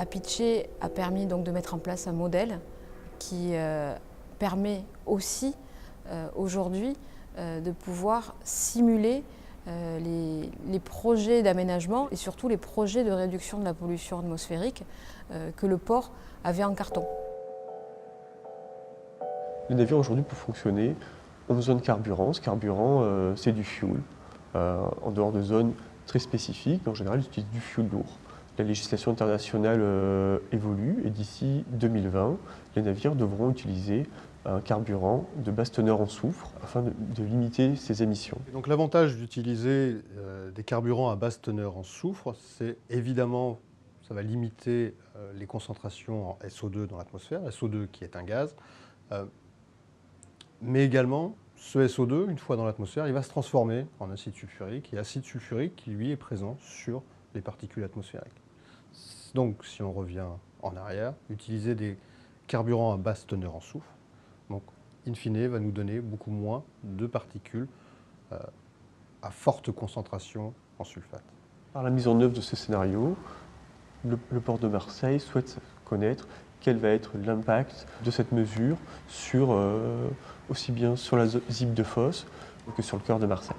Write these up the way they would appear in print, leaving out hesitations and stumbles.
Apiche a permis donc de mettre en place un modèle qui permet aussi aujourd'hui de pouvoir simuler les projets d'aménagement et surtout les projets de réduction de la pollution atmosphérique que le port avait en carton. Les navires aujourd'hui peuvent fonctionner en besoin de carburant. Ce carburant, c'est du fuel. En dehors de zones très spécifiques, en général, ils utilisent du fuel lourd. La législation internationale évolue et d'ici 2020, les navires devront utiliser un carburant de basse teneur en soufre afin de limiter ces émissions. Donc l'avantage d'utiliser des carburants à basse teneur en soufre, c'est évidemment, ça va limiter les concentrations en SO2 dans l'atmosphère, SO2 qui est un gaz, mais également ce SO2, une fois dans l'atmosphère, il va se transformer en acide sulfurique, et acide sulfurique qui lui est présent sur les particules atmosphériques. Donc si on revient en arrière, utiliser des carburants à basse teneur en soufre, donc in fine va nous donner beaucoup moins de particules à forte concentration en sulfate. Par la mise en œuvre de ce scénario, le port de Marseille souhaite connaître quel va être l'impact de cette mesure sur, aussi bien sur la ZIP de Fos que sur le cœur de Marseille.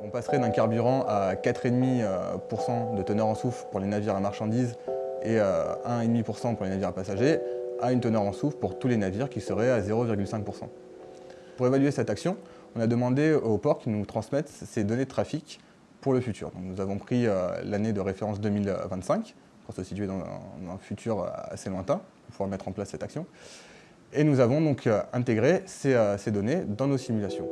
On passerait d'un carburant à 4,5% de teneur en soufre pour les navires à marchandises et 1,5% pour les navires à passagers, à une teneur en soufre pour tous les navires qui seraient à 0,5%. Pour évaluer cette action, on a demandé au port qu'ils nous transmettent ces données de trafic pour le futur. Donc nous avons pris l'année de référence 2025, pour se situer dans un futur assez lointain, pour pouvoir mettre en place cette action. Et nous avons donc intégré ces données dans nos simulations.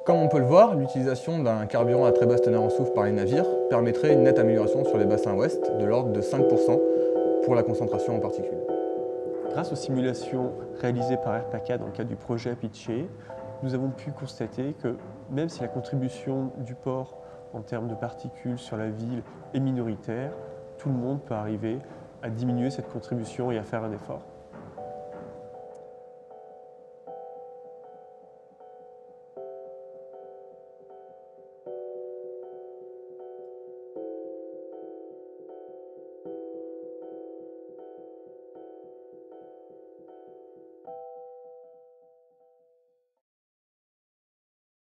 Comme on peut le voir, l'utilisation d'un carburant à très basse teneur en soufre par les navires permettrait une nette amélioration sur les bassins ouest de l'ordre de 5% pour la concentration en particules. Grâce aux simulations réalisées par RPACA dans le cadre du projet Apiche, nous avons pu constater que même si la contribution du port en termes de particules sur la ville est minoritaire, tout le monde peut arriver à diminuer cette contribution et à faire un effort.